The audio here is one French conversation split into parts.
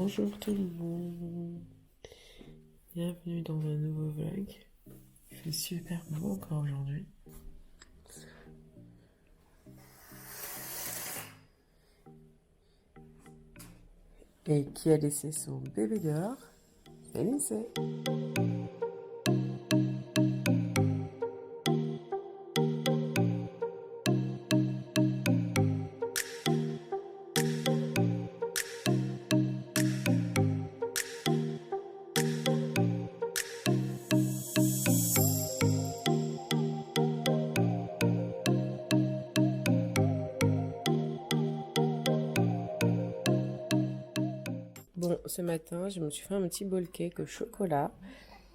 Bonjour tout le monde, bienvenue dans un nouveau vlog. Il fait super beau encore aujourd'hui. Et qui a laissé son bébé dehors? C'est Lindsay. Bon, ce matin, je me suis fait un petit bowl cake au chocolat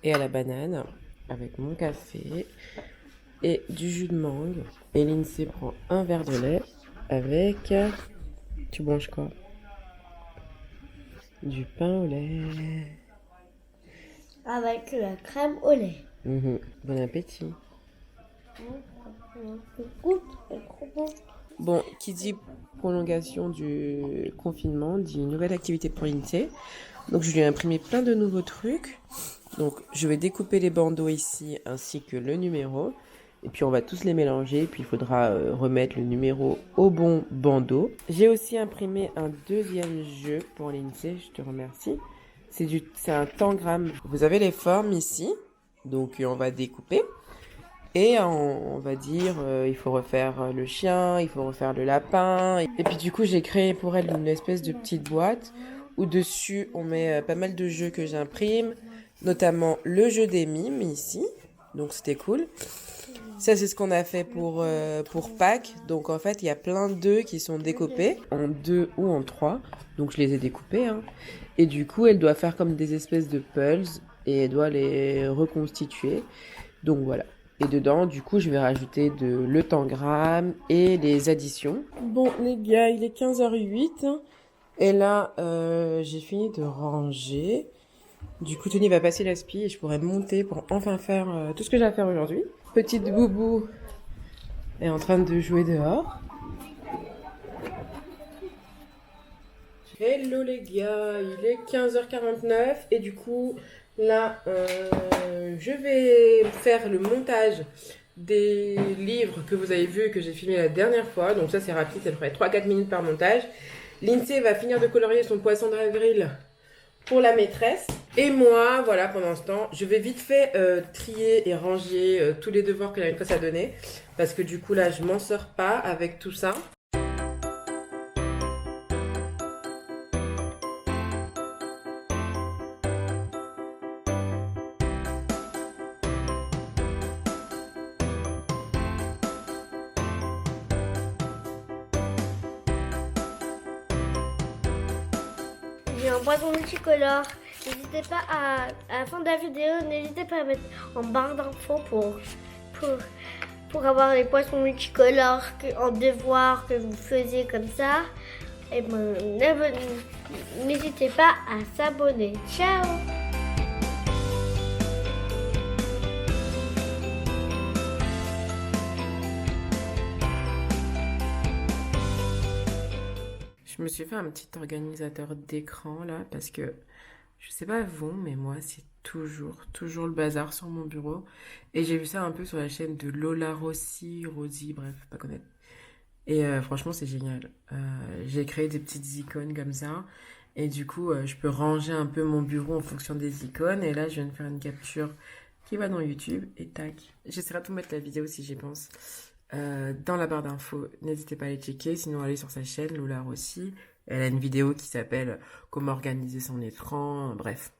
et à la banane avec mon café et du jus de mangue. Et Lindsay prend un verre de lait avec... Tu manges quoi? Du pain au lait. Avec la crème au lait. Bon appétit. Bon, qui dit prolongation du confinement, dit nouvelle activité pour Lindsay. Donc je lui ai imprimé plein de nouveaux trucs. Donc je vais découper les bandeaux ici ainsi que le numéro. Et puis on va tous les mélanger. Puis il faudra remettre le numéro au bon bandeau. J'ai aussi imprimé un deuxième jeu pour Lindsay, je te remercie. C'est un tangram. Vous avez les formes ici. Donc on va découper. Et on va dire, il faut refaire le chien, il faut refaire le lapin. Et puis du coup, j'ai créé pour elle une espèce de petite boîte où dessus, on met pas mal de jeux que j'imprime, notamment le jeu des mimes ici. Donc c'était cool. Ça, c'est ce qu'on a fait pour Pâques. Donc en fait, il y a plein d'œufs qui sont découpés en 2 ou en 3. Donc je les ai découpés. Hein. Et du coup, elle doit faire comme des espèces de puzzles et elle doit les reconstituer. Donc voilà. Et dedans, du coup, je vais rajouter le tangram et les additions. Bon, les gars, il est 15h08. Et là, j'ai fini de ranger. Du coup, Tony va passer l'aspi et je pourrai monter pour enfin faire tout ce que j'ai à faire aujourd'hui. Petite Boubou est en train de jouer dehors. Hello les gars, il est 15h49 et du coup, là, je vais faire le montage des livres que vous avez vus, que j'ai filmé la dernière fois. Donc ça, c'est rapide, ça ferait 3-4 minutes par montage. Lindsay va finir de colorier son poisson d'avril pour la maîtresse. Et moi, voilà, pendant ce temps, je vais vite fait trier et ranger tous les devoirs que la maîtresse a donnés. Parce que du coup, là, je m'en sors pas avec tout ça. J'ai un poisson multicolore. N'hésitez pas à la fin de la vidéo, n'hésitez pas à mettre en barre d'infos pour avoir les poissons multicolores en devoir que vous faisiez comme ça. Et ben, n'hésitez pas à s'abonner. Ciao! Je me suis fait un petit organisateur d'écran là parce que je sais pas vous, mais moi c'est toujours le bazar sur mon bureau. Et j'ai vu ça un peu sur la chaîne de Lola Rosie, bref, pas connaître. Et franchement c'est génial. J'ai créé des petites icônes comme ça. Et du coup je peux ranger un peu mon bureau en fonction des icônes. Et là je viens de faire une capture qui va dans YouTube et tac. J'essaierai de vous mettre la vidéo si j'y pense. Dans la barre d'infos, n'hésitez pas à aller checker, sinon allez sur sa chaîne, Lola Rossi. Elle a une vidéo qui s'appelle Comment organiser son écran, bref.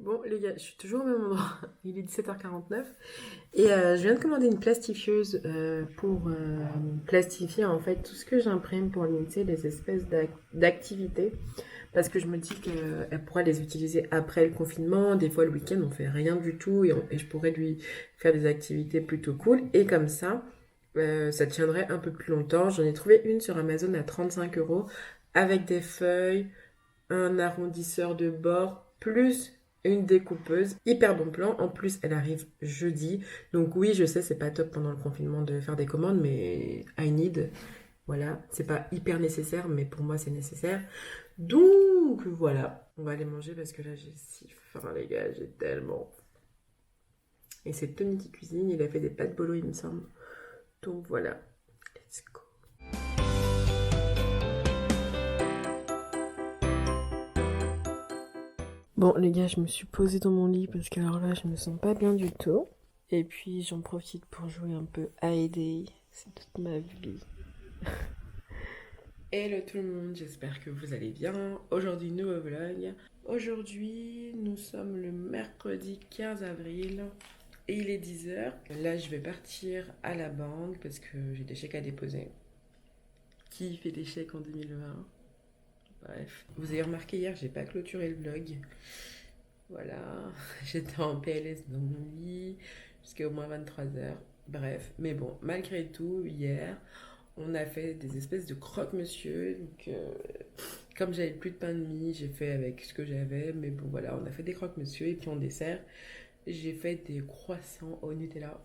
Bon les gars, je suis toujours au même endroit, il est 17h49 et je viens de commander une plastifieuse pour plastifier en fait tout ce que j'imprime pour limiter les espèces d'activités. Parce que je me dis qu'elle pourra les utiliser après le confinement. Des fois, le week-end, on fait rien du tout et je pourrais lui faire des activités plutôt cool. Et comme ça tiendrait un peu plus longtemps. J'en ai trouvé une sur Amazon à 35 € avec des feuilles, un arrondisseur de bord, plus une découpeuse, hyper bon plan. En plus, elle arrive jeudi. Donc oui, je sais, c'est pas top pendant le confinement de faire des commandes, mais I need. Voilà, c'est pas hyper nécessaire, mais pour moi, c'est nécessaire. Donc voilà, on va aller manger parce que là, j'ai si faim, les gars, j'ai tellement. Et c'est Tony qui cuisine, il a fait des pâtes bolo, il me semble. Donc voilà, let's go. Bon les gars, je me suis posée dans mon lit parce que alors là, je me sens pas bien du tout. Et puis j'en profite pour jouer un peu à Hay, c'est toute ma vie. Hello tout le monde, j'espère que vous allez bien. Aujourd'hui, nouveau vlog. Aujourd'hui, nous sommes le mercredi 15 avril et il est 10h. Là, je vais partir à la banque parce que j'ai des chèques à déposer. Qui fait des chèques en 2020? Bref. Vous avez remarqué hier, j'ai pas clôturé le vlog. Voilà. J'étais en PLS dans mon lit jusqu'à au moins 23h. Bref. Mais bon, malgré tout, hier, on a fait des espèces de croque-monsieur. Donc, comme j'avais plus de pain de mie, j'ai fait avec ce que j'avais. Mais bon, voilà, on a fait des croque-monsieur. Et puis en dessert, j'ai fait des croissants au Nutella.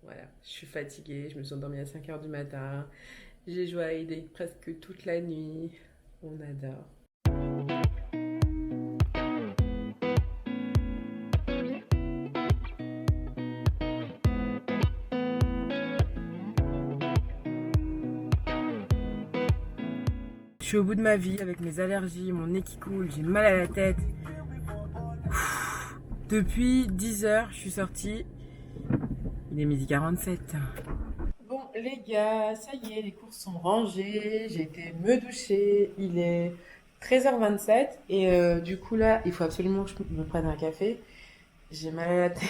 Voilà, je suis fatiguée. Je me suis endormie à 5h du matin. J'ai joué à Hay presque toute la nuit. On adore. Je suis au bout de ma vie avec mes allergies, mon nez qui coule, j'ai mal à la tête. Depuis 10h, je suis sortie. Il est 12h47. Bon les gars, ça y est, les courses sont rangées. J'ai été me doucher. Il est 13h27. Et du coup là, il faut absolument que je me prenne un café. J'ai mal à la tête.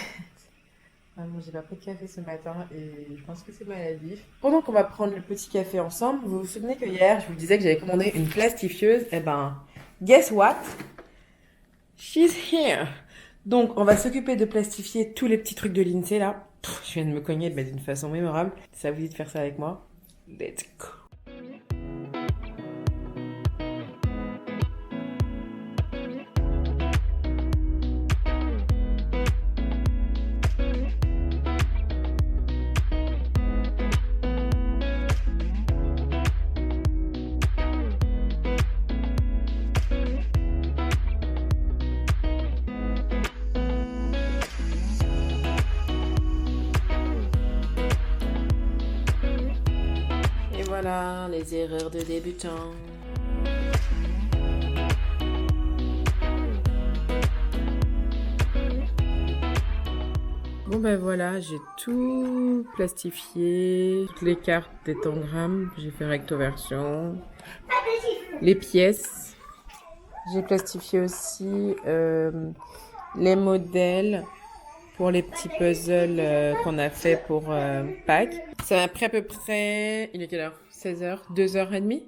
Vraiment, j'ai pas pris de café ce matin et je pense que c'est maladif. Pendant qu'on va prendre le petit café ensemble, vous vous souvenez que hier, je vous disais que j'avais commandé une plastifieuse. Eh ben, guess what? She's here! Donc, on va s'occuper de plastifier tous les petits trucs de l'INSEE là. Je viens de me cogner mais d'une façon mémorable. Ça vous dit de faire ça avec moi? Let's go! Et voilà, les erreurs de débutants. Bon ben voilà, j'ai tout plastifié, toutes les cartes des tangrammes, j'ai fait recto version, les pièces. J'ai plastifié aussi les modèles pour les petits puzzles qu'on a fait pour Pâques. Ça m'a pris à peu près, il est quelle heure? 16h, 2h30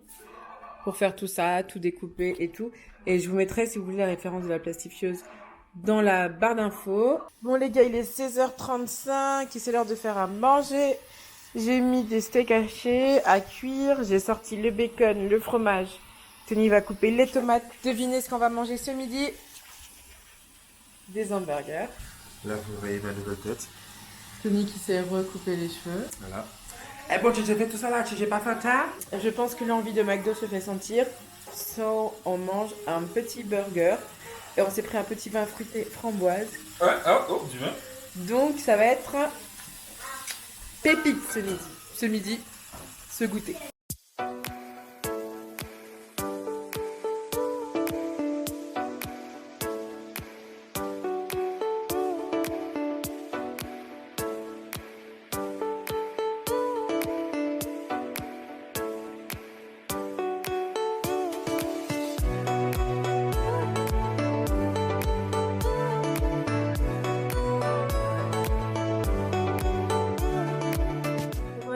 pour faire tout ça, tout découper et tout. Et je vous mettrai, si vous voulez, la référence de la plastifieuse dans la barre d'infos. Bon les gars, il est 16h35 et c'est l'heure de faire à manger. J'ai mis des steaks hachés à cuire, j'ai sorti le bacon, le fromage. Tony va couper les tomates. Devinez ce qu'on va manger ce midi? Des hamburgers. Là, vous voyez ma nouvelle tête. Tony qui s'est recoupé les cheveux. Voilà. Eh bon, tu t'es fait tout ça là, j'ai pas faim tard. Je pense que l'envie de McDo se fait sentir. So, on mange un petit burger. Et on s'est pris un petit vin fruité framboise. Ouais, oh, du vin. Donc, ça va être pépite ce midi, ce goûter.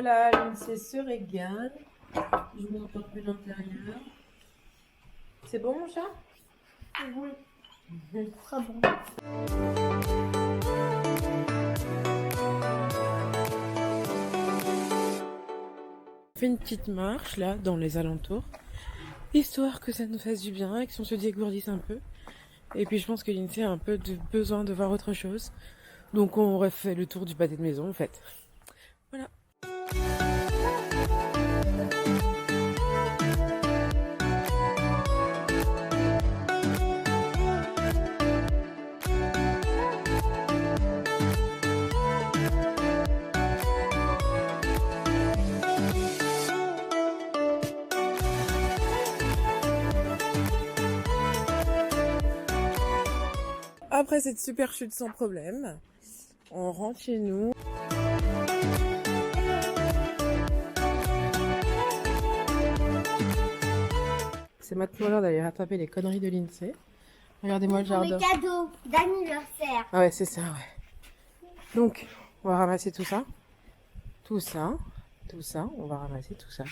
Voilà, l'INSEE se régale. Je vous montre un peu l'intérieur. C'est bon, mon chat? Oui, très bon. On fait une petite marche là dans les alentours, histoire que ça nous fasse du bien et qu'on se dégourdisse un peu. Et puis je pense que l'INSEE a un peu besoin de voir autre chose. Donc on refait le tour du pâté de maison en fait. Voilà. Après cette super chute sans problème, on rentre chez nous. C'est maintenant l'heure d'aller rattraper les conneries de l'INSEE. Regardez-moi le jardin. Mes cadeaux d'anniversaire. Ah ouais, c'est ça, ouais. Donc, on va ramasser tout ça. Tout ça. On va ramasser tout ça.